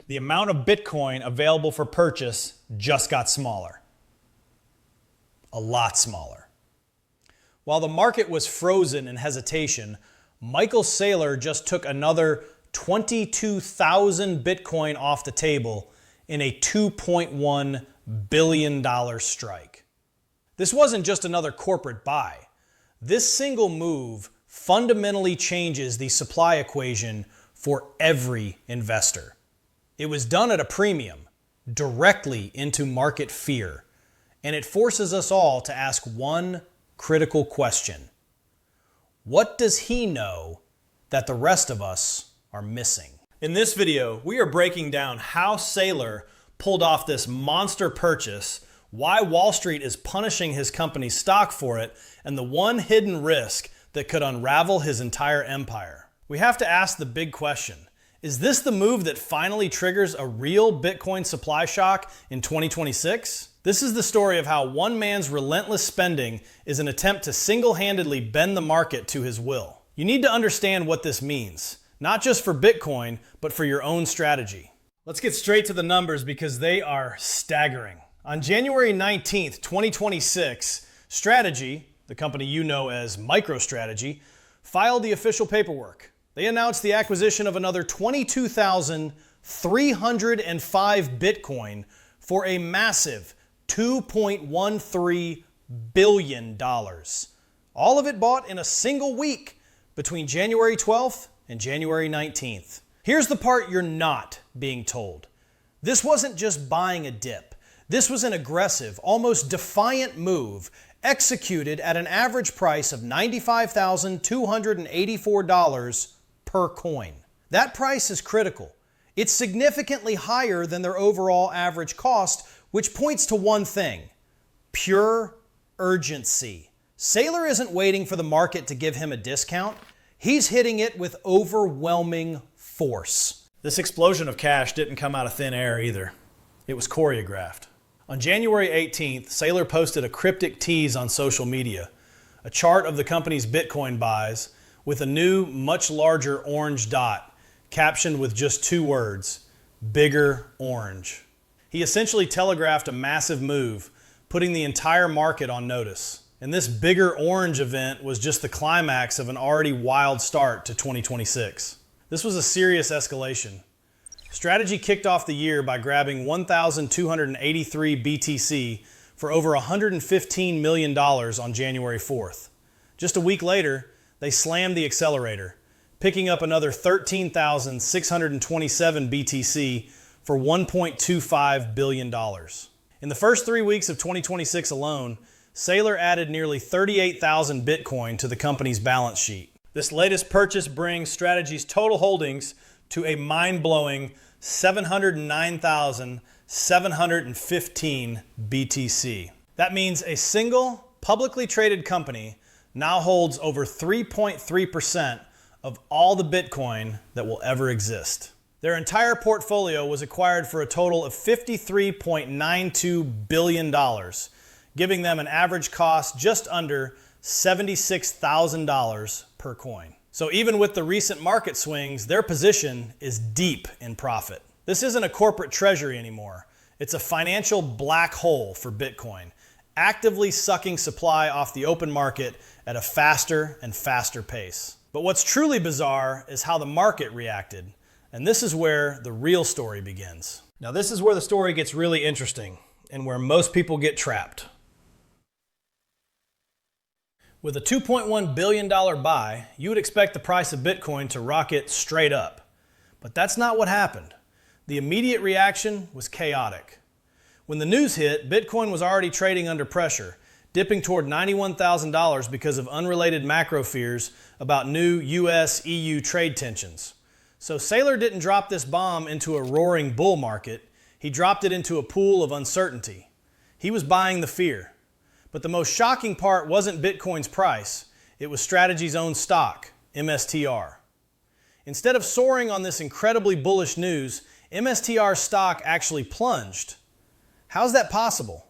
The amount of Bitcoin available for purchase just got smaller. A lot smaller. While the market was frozen in hesitation, Michael Saylor just took another 22,000 Bitcoin off the table in a $2.1 billion strike. This wasn't just another corporate buy. This single move fundamentally changes the supply equation for every investor. It was done at a premium, directly into market fear, and it forces us all to ask one critical question. What does he know that the rest of us are missing? In this video, we are breaking down how Saylor pulled off this monster purchase, why Wall Street is punishing his company's stock for it, and the one hidden risk that could unravel his entire empire. We have to ask the big question. Is this the move that finally triggers a real Bitcoin supply shock in 2026? This is the story of how one man's relentless spending is an attempt to single-handedly bend the market to his will. You need to understand what this means, not just for Bitcoin, but for your own strategy. Let's get straight to the numbers because they are staggering. On January 19th, 2026, Strategy, the company you know as MicroStrategy, filed the official paperwork. They announced the acquisition of another 22,305 Bitcoin for a massive $2.13 billion. All of it bought in a single week between January 12th and January 19th. Here's the part you're not being told. This wasn't just buying a dip. This was an aggressive, almost defiant move executed at an average price of $95,284 per coin. That price is critical. It's significantly higher than their overall average cost, which points to one thing: pure urgency. Saylor isn't waiting for the market to give him a discount. He's hitting it with overwhelming force. This explosion of cash didn't come out of thin air either. It was choreographed. On January 18th, Saylor posted a cryptic tease on social media, a chart of the company's Bitcoin buys with a new, much larger orange dot, captioned with just two words: bigger orange. He essentially telegraphed a massive move, putting the entire market on notice. And this bigger orange event was just the climax of an already wild start to 2026. This was a serious escalation. Strategy kicked off the year by grabbing 1,283 BTC for over $115 million on January 4th. Just a week later, they slammed the accelerator, picking up another 13,627 BTC for $1.25 billion. In the first 3 weeks of 2026 alone, Saylor added nearly 38,000 Bitcoin to the company's balance sheet. This latest purchase brings Strategy's total holdings to a mind-blowing 709,715 BTC. That means a single publicly traded company now holds over 3.3% of all the Bitcoin that will ever exist. Their entire portfolio was acquired for a total of $53.92 billion, giving them an average cost just under $76,000 per coin. So even with the recent market swings, their position is deep in profit. This isn't a corporate treasury anymore. It's a financial black hole for Bitcoin, actively sucking supply off the open market at a faster and faster pace. But what's truly bizarre is how the market reacted. And this is where the real story begins. Now, this is where the story gets really interesting and where most people get trapped. With a $2.1 billion buy, you would expect the price of Bitcoin to rocket straight up. But that's not what happened. The immediate reaction was chaotic. When the news hit, Bitcoin was already trading under pressure, dipping toward $91,000 because of unrelated macro fears about new US-EU trade tensions. So Saylor didn't drop this bomb into a roaring bull market. He dropped it into a pool of uncertainty. He was buying the fear. But the most shocking part wasn't Bitcoin's price. It was Strategy's own stock, MSTR. Instead of soaring on this incredibly bullish news, MSTR stock actually plunged. How's that possible?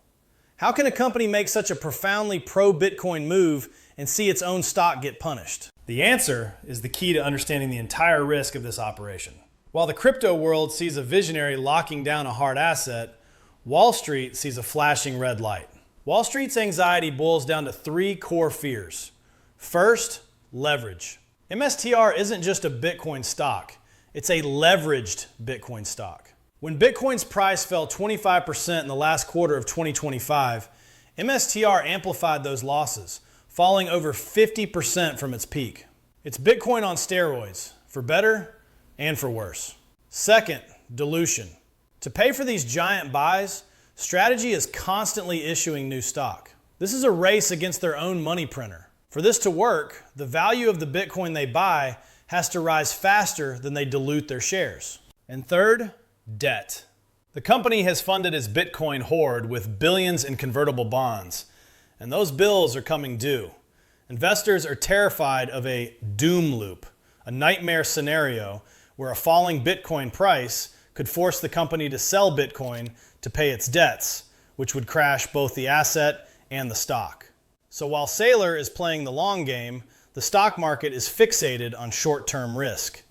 How can a company make such a profoundly pro-Bitcoin move and see its own stock get punished? The answer is the key to understanding the entire risk of this operation. While the crypto world sees a visionary locking down a hard asset, Wall Street sees a flashing red light. Wall Street's anxiety boils down to three core fears. First, leverage. MSTR isn't just a Bitcoin stock, it's a leveraged Bitcoin stock. When Bitcoin's price fell 25% in the last quarter of 2025, MSTR amplified those losses, falling over 50% from its peak. It's Bitcoin on steroids, for better and for worse. Second, dilution. To pay for these giant buys, Strategy is constantly issuing new stock. This is a race against their own money printer. For this to work, the value of the Bitcoin they buy has to rise faster than they dilute their shares. And third, debt. The company has funded its Bitcoin hoard with billions in convertible bonds, and those bills are coming due. Investors are terrified of a doom loop, a nightmare scenario where a falling Bitcoin price could force the company to sell Bitcoin to pay its debts, which would crash both the asset and the stock. So while Saylor is playing the long game, the stock market is fixated on short-term risk.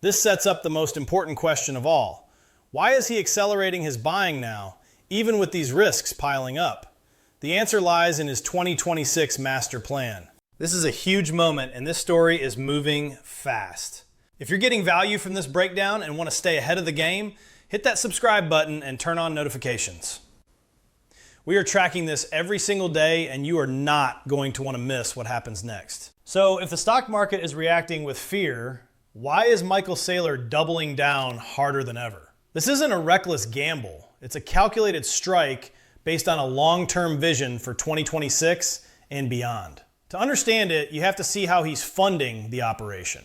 This sets up the most important question of all. Why is he accelerating his buying now, even with these risks piling up? The answer lies in his 2026 master plan. This is a huge moment, and this story is moving fast. If you're getting value from this breakdown and want to stay ahead of the game, hit that subscribe button and turn on notifications. We are tracking this every single day, and you are not going to want to miss what happens next. So if the stock market is reacting with fear, why is Michael Saylor doubling down harder than ever? This isn't a reckless gamble. It's a calculated strike based on a long-term vision for 2026 and beyond. To understand it, you have to see how he's funding the operation.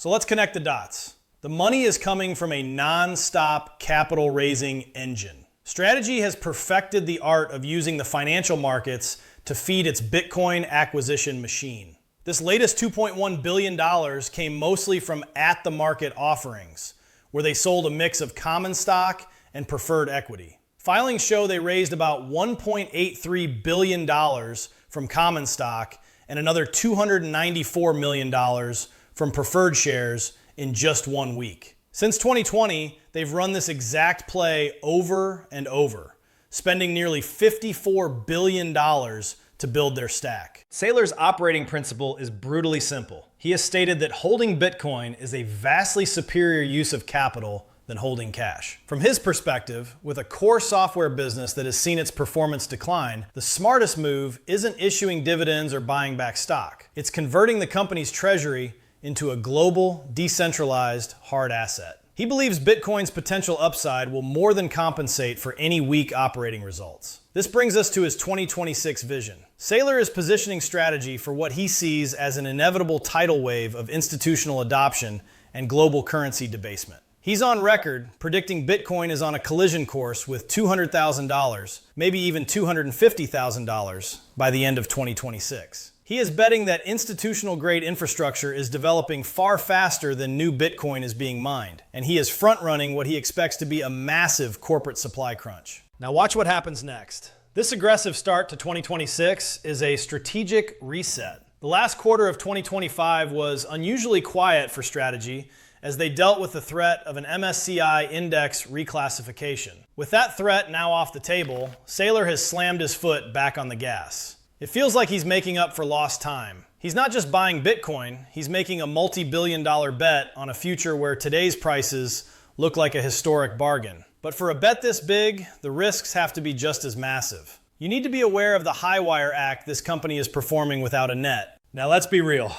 So let's connect the dots. The money is coming from a non-stop capital raising engine. Strategy has perfected the art of using the financial markets to feed its Bitcoin acquisition machine. This latest $2.1 billion came mostly from at-the-market offerings, where they sold a mix of common stock and preferred equity. Filings show they raised about $1.83 billion from common stock and another $294 million from preferred shares in just 1 week. Since 2020, they've run this exact play over and over, spending nearly $54 billion to build their stack. Saylor's operating principle is brutally simple. He has stated that holding Bitcoin is a vastly superior use of capital than holding cash. From his perspective, with a core software business that has seen its performance decline, the smartest move isn't issuing dividends or buying back stock. It's converting the company's treasury into a global, decentralized hard asset. He believes Bitcoin's potential upside will more than compensate for any weak operating results. This brings us to his 2026 vision. Saylor is positioning Strategy for what he sees as an inevitable tidal wave of institutional adoption and global currency debasement. He's on record predicting Bitcoin is on a collision course with $200,000, maybe even $250,000 by the end of 2026. He is betting that institutional-grade infrastructure is developing far faster than new Bitcoin is being mined, and he is front-running what he expects to be a massive corporate supply crunch. Now watch what happens next. This aggressive start to 2026 is a strategic reset. The last quarter of 2025 was unusually quiet for Strategy as they dealt with the threat of an MSCI index reclassification. With that threat now off the table, Saylor has slammed his foot back on the gas. It feels like he's making up for lost time. He's not just buying Bitcoin, he's making a multi-billion-dollar bet on a future where today's prices look like a historic bargain. But for a bet this big, the risks have to be just as massive. You need to be aware of the high wire act this company is performing without a net. Now let's be real.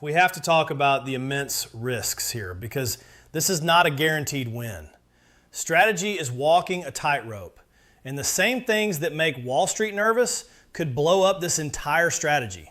We have to talk about the immense risks here because this is not a guaranteed win. Strategy is walking a tightrope, and the same things that make Wall Street nervous could blow up this entire strategy.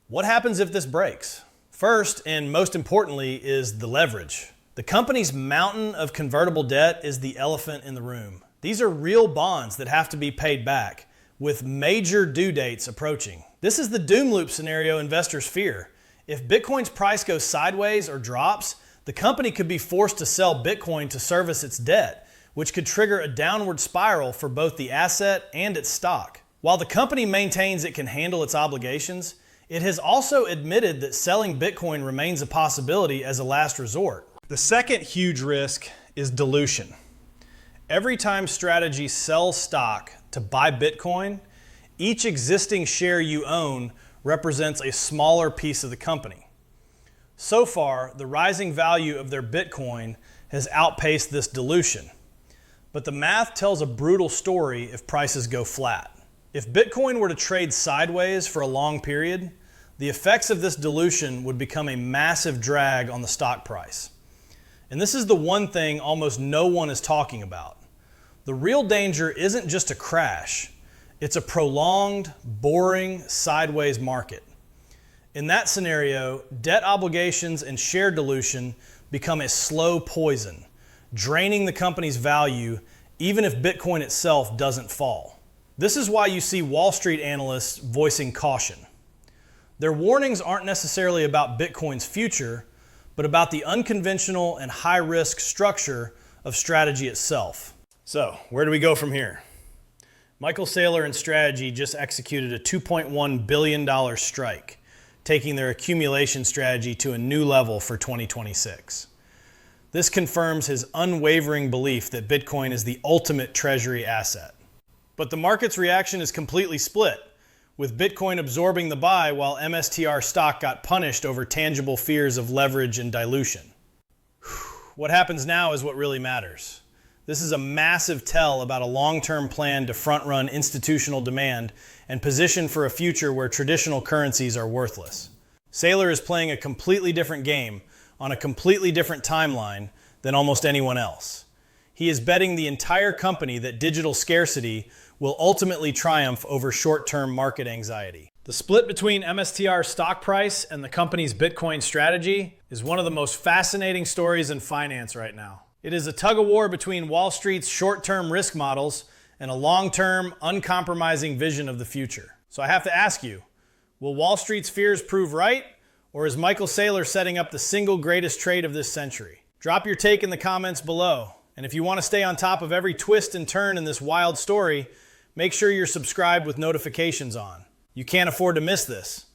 What happens if this breaks? First, and most importantly, is the leverage. The company's mountain of convertible debt is the elephant in the room. These are real bonds that have to be paid back, with major due dates approaching. This is the doom loop scenario investors fear. If Bitcoin's price goes sideways or drops, the company could be forced to sell Bitcoin to service its debt, which could trigger a downward spiral for both the asset and its stock. While the company maintains it can handle its obligations, It has also admitted that selling Bitcoin remains a possibility as a last resort. The second huge risk is dilution. Every time Strategy sells stock to buy Bitcoin, each existing share you own represents a smaller piece of the company. So far, the rising value of their Bitcoin has outpaced this dilution. But the math tells a brutal story if prices go flat. If Bitcoin were to trade sideways for a long period, the effects of this dilution would become a massive drag on the stock price. And this is the one thing almost no one is talking about. The real danger isn't just a crash, it's a prolonged, boring, sideways market. In that scenario, debt obligations and share dilution become a slow poison, draining the company's value even if Bitcoin itself doesn't fall. This is why you see Wall Street analysts voicing caution. Their warnings aren't necessarily about Bitcoin's future, but about the unconventional and high-risk structure of Strategy itself. So, where do we go from here? Michael Saylor and Strategy just executed a $2.1 billion strike, taking their accumulation strategy to a new level for 2026. This confirms his unwavering belief that Bitcoin is the ultimate treasury asset. But the market's reaction is completely split, with Bitcoin absorbing the buy while MSTR stock got punished over tangible fears of leverage and dilution. What happens now is what really matters. This is a massive tell about a long-term plan to front-run institutional demand and position for a future where traditional currencies are worthless. Saylor is playing a completely different game on a completely different timeline than almost anyone else. He is betting the entire company that digital scarcity will ultimately triumph over short-term market anxiety. The split between MSTR's stock price and the company's Bitcoin strategy is one of the most fascinating stories in finance right now. It is a tug-of-war between Wall Street's short-term risk models and a long-term, uncompromising vision of the future. So I have to ask you, will Wall Street's fears prove right, or is Michael Saylor setting up the single greatest trade of this century? Drop your take in the comments below. And if you want to stay on top of every twist and turn in this wild story, make sure you're subscribed with notifications on. You can't afford to miss this.